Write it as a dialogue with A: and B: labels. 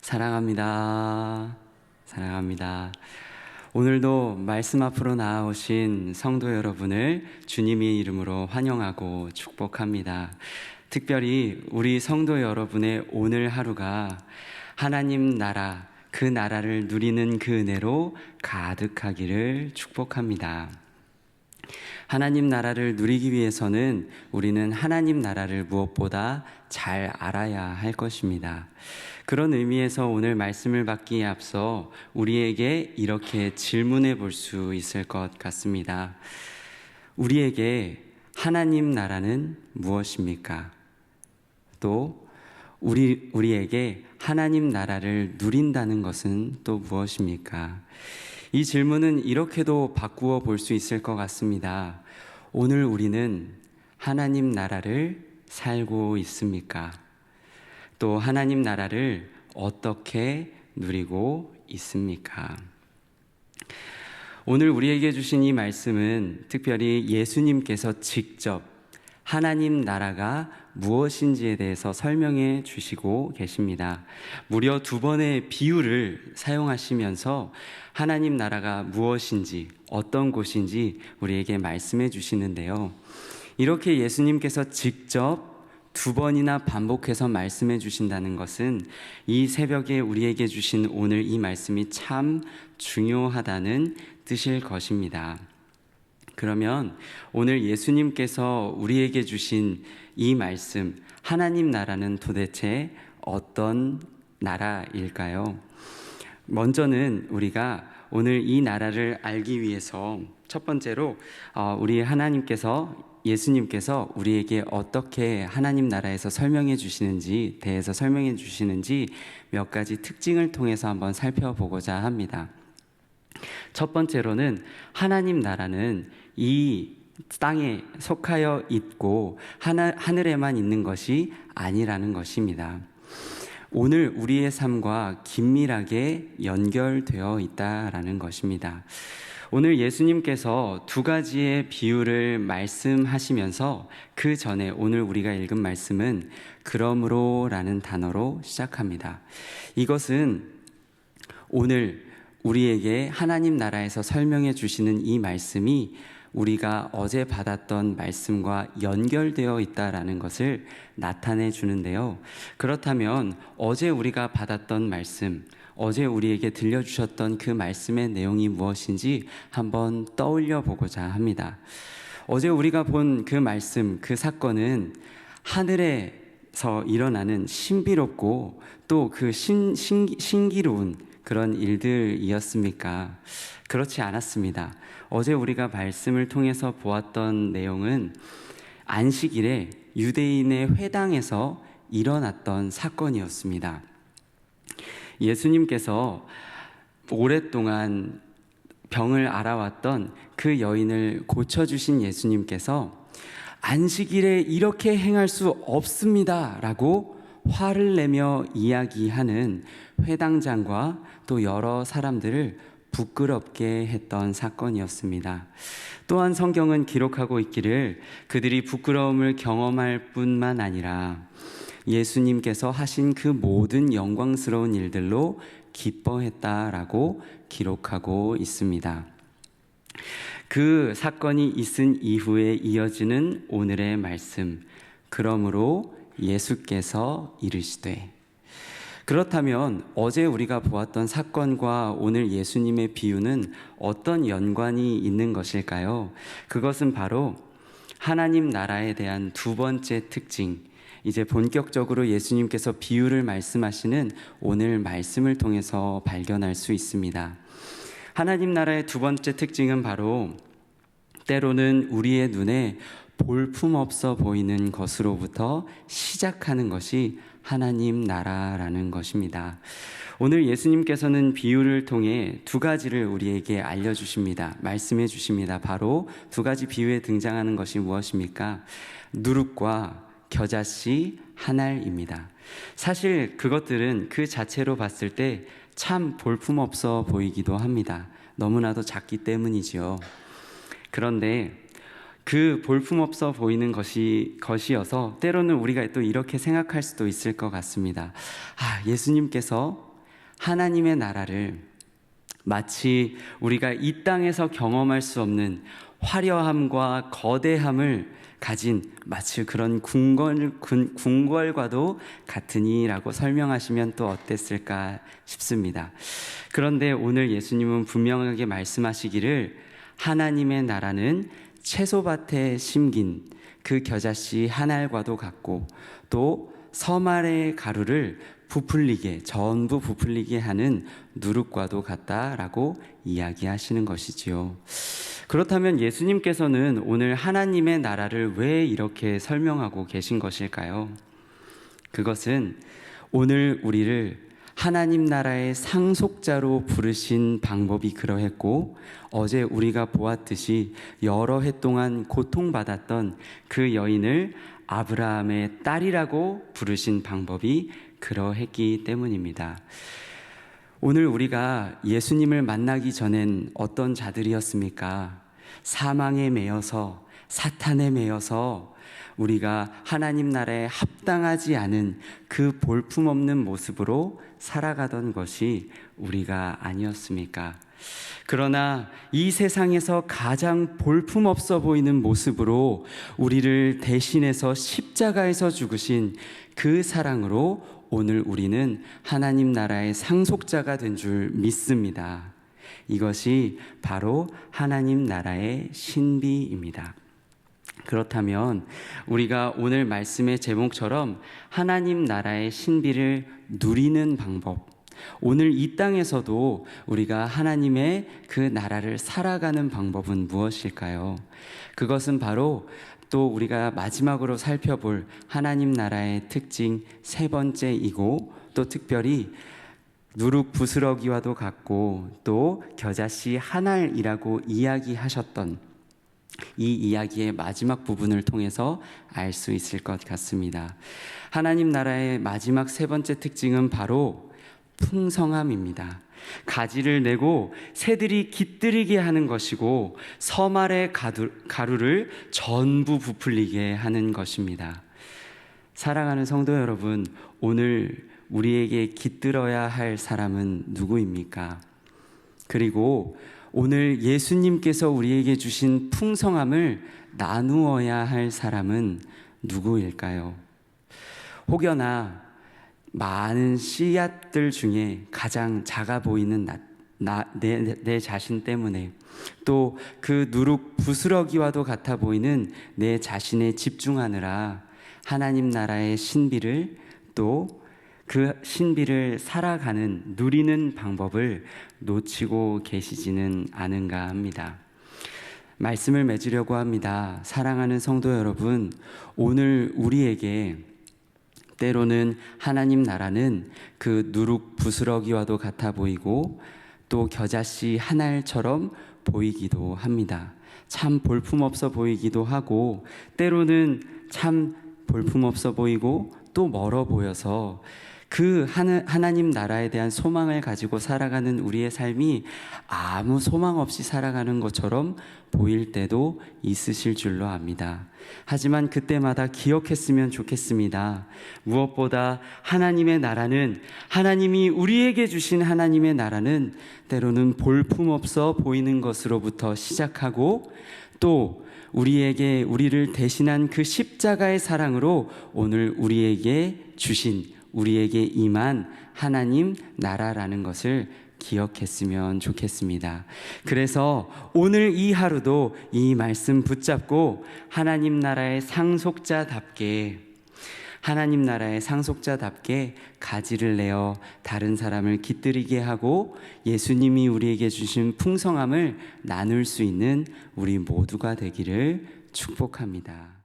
A: 사랑합니다. 사랑합니다. 오늘도 말씀 앞으로 나아오신 성도 여러분을 주님의 이름으로 환영하고 축복합니다. 특별히 우리 성도 여러분의 오늘 하루가 하나님 나라, 그 나라를 누리는 그 은혜로 가득하기를 축복합니다. 하나님 나라를 누리기 위해서는 우리는 하나님 나라를 무엇보다 잘 알아야 할 것입니다. 그런 의미에서 오늘 말씀을 받기에 앞서 우리에게 이렇게 질문해 볼 수 있을 것 같습니다. 우리에게 하나님 나라는 무엇입니까? 또 우리에게 하나님 나라를 누린다는 것은 또 무엇입니까? 이 질문은 이렇게도 바꾸어 볼 수 있을 것 같습니다. 오늘 우리는 하나님 나라를 살고 있습니까? 또 하나님 나라를 어떻게 누리고 있습니까? 오늘 우리에게 주신 이 말씀은 특별히 예수님께서 직접 하나님 나라가 무엇인지에 대해서 설명해 주시고 계십니다. 무려 2번의 비유를 사용하시면서 하나님 나라가 무엇인지, 어떤 곳인지 우리에게 말씀해 주시는데요. 이렇게 예수님께서 직접 2번이나 반복해서 말씀해 주신다는 것은 이 새벽에 우리에게 주신 오늘 이 말씀이 참 중요하다는 뜻일 것입니다. 그러면 오늘 예수님께서 우리에게 주신 이 말씀, 하나님 나라는 도대체 어떤 나라일까요? 먼저는 우리가 오늘 이 나라를 알기 위해서 첫 번째로 우리 예수님께서 우리에게 어떻게 하나님 나라에서 대해서 설명해 주시는지 몇 가지 특징을 통해서 한번 살펴보고자 합니다. 첫 번째로는 하나님 나라는 이 땅에 속하여 있고 하늘에만 있는 것이 아니라는 것입니다. 오늘 우리의 삶과 긴밀하게 연결되어 있다라는 것입니다. 오늘 예수님께서 2가지의 비유를 말씀하시면서 그 전에 오늘 우리가 읽은 말씀은 그러므로 라는 단어로 시작합니다. 이것은 오늘 우리에게 하나님 나라에서 설명해 주시는 이 말씀이 우리가 어제 받았던 말씀과 연결되어 있다라는 것을 나타내 주는데요. 그렇다면 어제 우리가 받았던 말씀, 어제 우리에게 들려주셨던 그 말씀의 내용이 무엇인지 한번 떠올려 보고자 합니다. 어제 우리가 본 그 말씀, 그 사건은 하늘에서 일어나는 신비롭고 또 그 신기로운 그런 일들이었습니까? 그렇지 않았습니다. 어제 우리가 말씀을 통해서 보았던 내용은 안식일에 유대인의 회당에서 일어났던 사건이었습니다. 예수님께서 오랫동안 병을 앓아왔던 그 여인을 고쳐주신 예수님께서 안식일에 이렇게 행할 수 없습니다 라고 화를 내며 이야기하는 회당장과 또 여러 사람들을 부끄럽게 했던 사건이었습니다. 또한 성경은 기록하고 있기를 그들이 부끄러움을 경험할 뿐만 아니라 예수님께서 하신 그 모든 영광스러운 일들로 기뻐했다라고 기록하고 있습니다. 그 사건이 있은 이후에 이어지는 오늘의 말씀, 그러므로 예수께서 이르시되. 그렇다면 어제 우리가 보았던 사건과 오늘 예수님의 비유는 어떤 연관이 있는 것일까요? 그것은 바로 하나님 나라에 대한 2번째 특징, 이제 본격적으로 예수님께서 비유를 말씀하시는 오늘 말씀을 통해서 발견할 수 있습니다. 하나님 나라의 2번째 특징은 바로 때로는 우리의 눈에 볼품없어 보이는 것으로부터 시작하는 것이 하나님 나라라는 것입니다. 오늘 예수님께서는 비유를 통해 2가지를 우리에게 알려주십니다. 말씀해 주십니다. 바로 2가지 비유에 등장하는 것이 무엇입니까? 누룩과 겨자씨 한 알입니다. 사실 그것들은 그 자체로 봤을 때 참 볼품없어 보이기도 합니다. 너무나도 작기 때문이지요. 그런데 그 볼품없어 보이는 것이어서 때로는 우리가 또 이렇게 생각할 수도 있을 것 같습니다. 예수님께서 하나님의 나라를 마치 우리가 이 땅에서 경험할 수 없는 화려함과 거대함을 가진 마치 그런 궁궐과도 같으니라고 설명하시면 또 어땠을까 싶습니다. 그런데 오늘 예수님은 분명하게 말씀하시기를 하나님의 나라는 채소밭에 심긴 그 겨자씨 한 알과도 같고 또 섬 아래 가루를 전부 부풀리게 하는 누룩과도 같다라고 이야기하시는 것이지요. 그렇다면 예수님께서는 오늘 하나님의 나라를 왜 이렇게 설명하고 계신 것일까요? 그것은 오늘 우리를 하나님 나라의 상속자로 부르신 방법이 그러했고, 어제 우리가 보았듯이 여러 해 동안 고통받았던 그 여인을 아브라함의 딸이라고 부르신 방법이 그러했기 때문입니다. 오늘 우리가 예수님을 만나기 전엔 어떤 자들이었습니까? 사망에 매여서, 사탄에 매여서 우리가 하나님 나라에 합당하지 않은 그 볼품없는 모습으로 살아가던 것이 우리가 아니었습니까? 그러나 이 세상에서 가장 볼품없어 보이는 모습으로 우리를 대신해서 십자가에서 죽으신 그 사랑으로 오늘 우리는 하나님 나라의 상속자가 된 줄 믿습니다. 이것이 바로 하나님 나라의 신비입니다. 그렇다면 우리가 오늘 말씀의 제목처럼 하나님 나라의 신비를 누리는 방법, 오늘 이 땅에서도 우리가 하나님의 그 나라를 살아가는 방법은 무엇일까요? 그것은 바로 또 우리가 마지막으로 살펴볼 하나님 나라의 특징 세 번째이고, 또 특별히 누룩 부스러기와도 같고 또 겨자씨 한 알이라고 이야기하셨던 이 이야기의 마지막 부분을 통해서 알 수 있을 것 같습니다. 하나님 나라의 마지막 세 번째 특징은 바로 풍성함입니다. 가지를 내고 새들이 깃들이게 하는 것이고 섬 아래 가루를 전부 부풀리게 하는 것입니다. 사랑하는 성도 여러분, 오늘 우리에게 깃들어야 할 사람은 누구입니까? 그리고 오늘 예수님께서 우리에게 주신 풍성함을 나누어야 할 사람은 누구일까요? 혹여나 많은 씨앗들 중에 가장 작아 보이는 내 자신 때문에, 또 그 누룩 부스러기와도 같아 보이는 내 자신에 집중하느라 하나님 나라의 신비를, 또 그 신비를 살아가는, 누리는 방법을 놓치고 계시지는 않은가 합니다. 말씀을 맺으려고 합니다. 사랑하는 성도 여러분, 오늘 우리에게 때로는 하나님 나라는 그 누룩 부스러기와도 같아 보이고 또 겨자씨 한 알처럼 보이기도 합니다. 참 볼품없어 보이기도 하고, 때로는 참 볼품없어 보이고 또 멀어 보여서 그 하나님 나라에 대한 소망을 가지고 살아가는 우리의 삶이 아무 소망 없이 살아가는 것처럼 보일 때도 있으실 줄로 압니다. 하지만 그때마다 기억했으면 좋겠습니다. 무엇보다 하나님의 나라는, 하나님이 우리에게 주신 하나님의 나라는 때로는 볼품없어 보이는 것으로부터 시작하고, 또 우리를 대신한 그 십자가의 사랑으로 오늘 우리에게 주신, 우리에게 임한 하나님 나라라는 것을 기억했으면 좋겠습니다. 그래서 오늘 이 하루도 이 말씀 붙잡고 하나님 나라의 상속자답게 가지를 내어 다른 사람을 깃들이게 하고 예수님이 우리에게 주신 풍성함을 나눌 수 있는 우리 모두가 되기를 축복합니다.